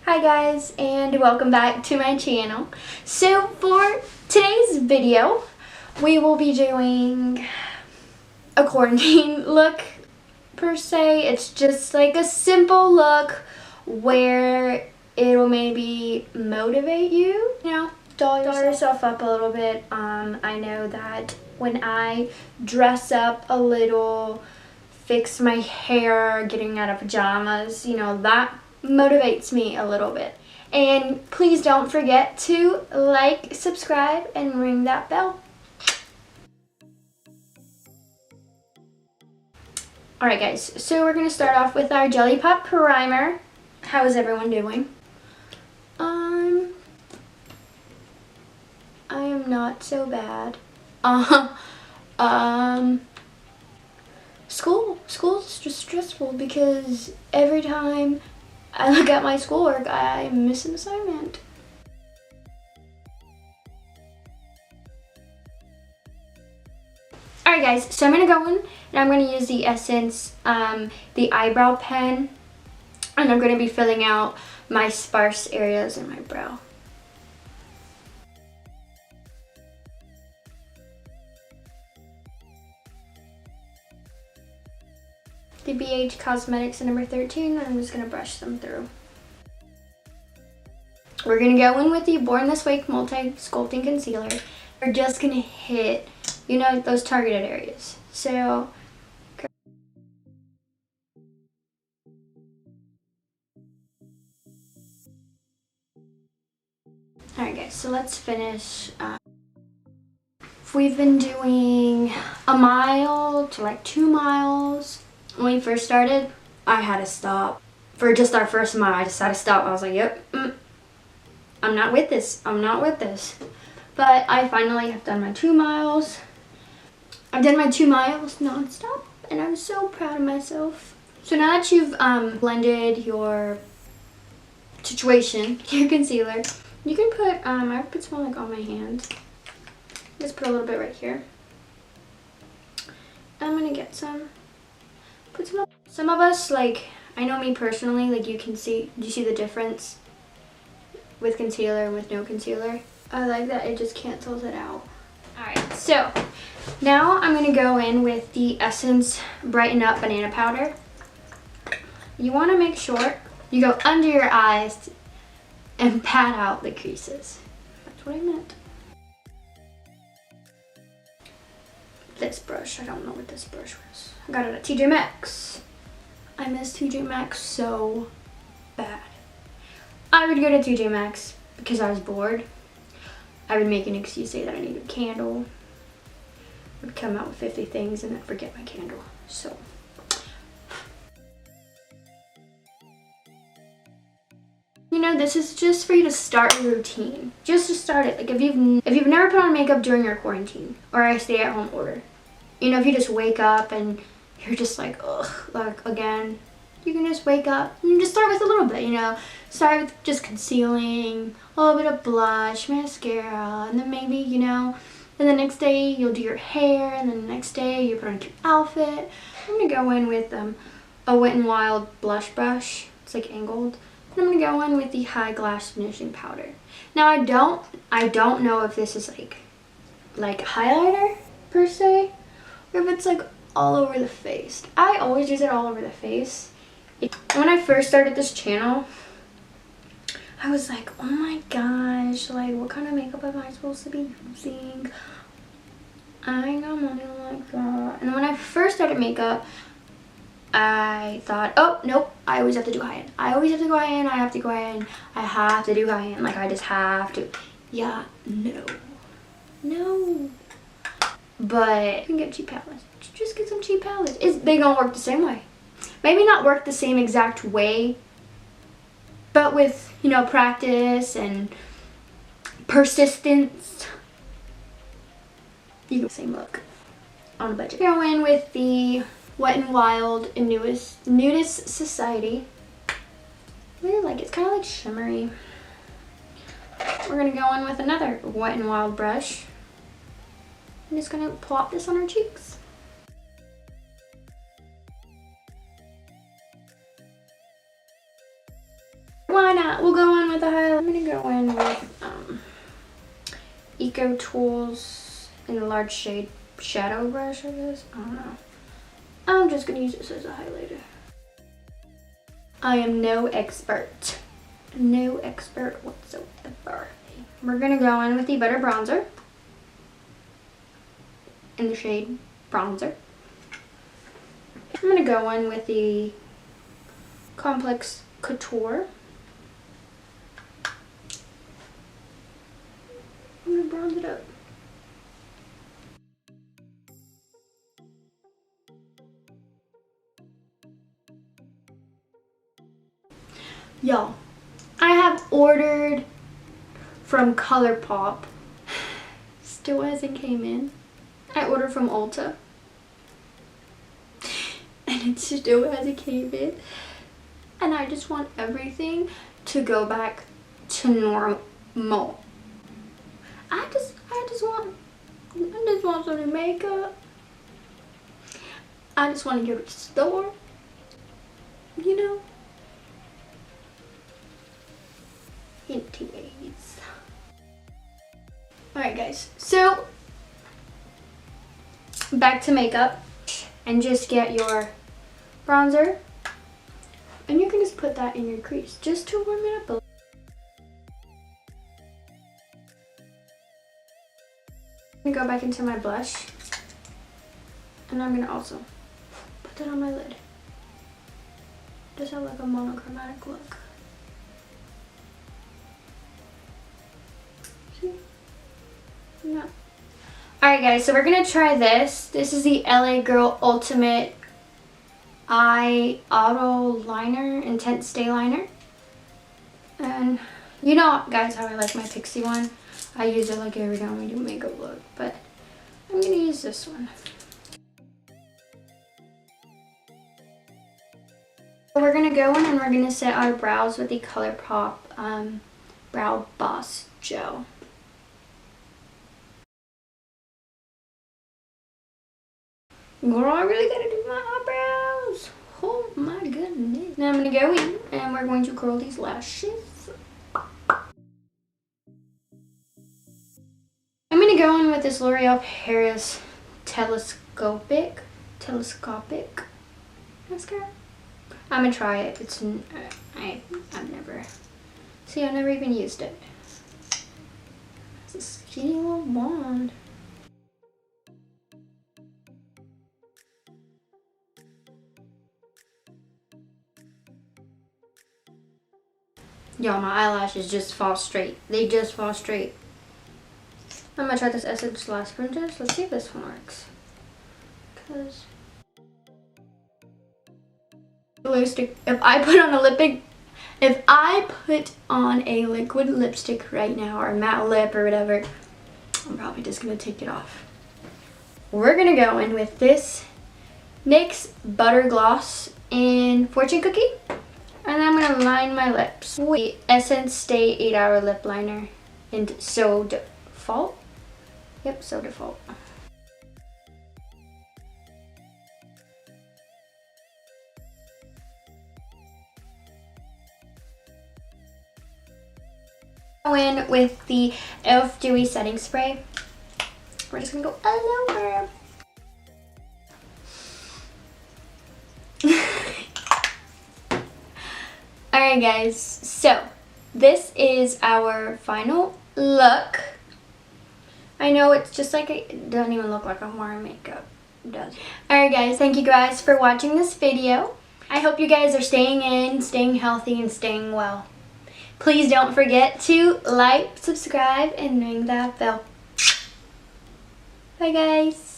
Hi guys, and welcome back to my channel. So for today's video, we will be doing a quarantine look per se. It's just like a simple look where it will maybe motivate you, doll yourself up a little bit. I know that when I dress up a little, fix my hair, getting out of pajamas, that motivates me a little bit. And please don't forget to like, subscribe, and ring that bell. Alright guys, so we're going to start off with our Jelly Pop primer. How is everyone doing? I am not so bad. School's just stressful because every time I look at my schoolwork, I miss an assignment. Alright guys, so I'm going to go in and I'm going to use the Essence, the eyebrow pen, and I'm going to be filling out my sparse areas in my brow. The BH Cosmetics in number 13, and I'm just going to brush them through. We're going to go in with the Born This Way Multi Sculpting Concealer. We're just going to hit, those targeted areas. So, alright guys, so let's finish. We've been doing a mile to like 2 miles. When we first started, I had to stop. For just our first mile, I just had to stop. I was like, yep, I'm not with this. I'm not with this. But I finally have done my 2 miles. I've done my 2 miles nonstop, and I'm so proud of myself. So now that you've blended your situation, your concealer, you can put, I put some like on my hand. Just put a little bit right here. I'm gonna get some. Put some of us, like, I know me personally, like you see the difference with concealer and with no concealer? I like that it just cancels it out. Alright, so now I'm going to go in with the Essence Brighten Up Banana Powder. You want to make sure you go under your eyes and pat out the creases. That's what I meant. This brush, I don't know what this brush was. I got it at TJ Maxx. I miss TJ Maxx so bad. I would go to TJ Maxx because I was bored. I would make an excuse, say that I needed a candle. I would come out with 50 things and then forget my candle. So, this is just for you to start your routine. Just to start it. Like if you've never put on makeup during your quarantine or a stay-at-home order, if you just wake up and you're just like, ugh, like again, you can just wake up and you just start with a little bit, Start with just concealing, a little bit of blush, mascara, and then maybe, then the next day you'll do your hair, and then the next day you put on a cute outfit. I'm going to go in with a Wet n Wild blush brush. It's like angled. And I'm going to go in with the High Glass Finishing Powder. Now I don't know if this is like highlighter per se, or if it's like all over the face. I always use it all over the face. When I first started this channel, I was like, oh my gosh, like what kind of makeup am I supposed to be using? I ain't got money like that. And when I first started makeup, I thought, oh nope, I always have to do high-end. I always have to go high-end, I have to go high-end, I have to do high-end, like I just have to. Yeah, no. But you can get cheap palettes. Just get some cheap palettes. They gonna work the same way. Maybe not work the same exact way, but with, practice and persistence, you get the same look on a budget. Go in with the Wet n Wild Nudist Society. I really like it. It's kind of like shimmery. We're gonna go in with another Wet n Wild brush. I'm just gonna plop this on our cheeks. why not? We'll go in with a highlight. I'm gonna go in with Eco Tools in a large shade shadow brush, I guess. I don't know. I'm just gonna use this as a highlighter. I am no expert. No expert whatsoever. We're gonna go in with the Butter Bronzer in the shade Bronzer. I'm gonna go in with the Complex Couture. I'm gonna bronze it up. Y'all, I have ordered from ColourPop. Still hasn't came in. I ordered from Ulta. And it still hasn't came in. And I just want everything to go back to normal. I just want some new makeup. I just want to go to the store. You know? Anyways. Alright guys, so back to makeup. And just get your bronzer. And you can just put that in your crease just to warm it up a little. I'm gonna go back into my blush. And I'm gonna also put that on my lid. Just have like a monochromatic look. See? No. Alright guys, so we're gonna try this. This is the LA Girl Ultimate Eye Auto Liner, Intense Stay Liner. And you know guys how I like my Pixie one. I use it like every time we do makeup look, but I'm gonna use this one. So we're gonna go in and we're gonna set our brows with the ColourPop Brow Boss Gel. Girl, I really gotta do my eyebrows. Oh my goodness. Now I'm gonna go in and we're going to curl these lashes. I'm gonna go in with this L'Oreal Paris telescopic mascara. I'm gonna try it. It's I've never even used it. It's a skinny little wand. Y'all, my eyelashes just fall straight. They just fall straight. I'm gonna try this Essence Lash Princess. Let's see if this one works. Cause lipstick. If I put on a liquid lipstick right now, or a matte lip or whatever, I'm probably just gonna take it off. We're gonna go in with this NYX Butter Gloss in Fortune Cookie. And I'm gonna line my lips with Essence Stay 8-Hour Lip Liner in So Default. Yep, So Default. Go in with the e.l.f. Dewy Setting Spray. We're just gonna go all over. Alright guys, so this is our final look. I know it's just like, it doesn't even look like I'm wearing makeup. It does. Alright guys, thank you guys for watching this video. I hope you guys are staying in, staying healthy, and staying well. Please don't forget to like, subscribe, and ring that bell. Bye guys.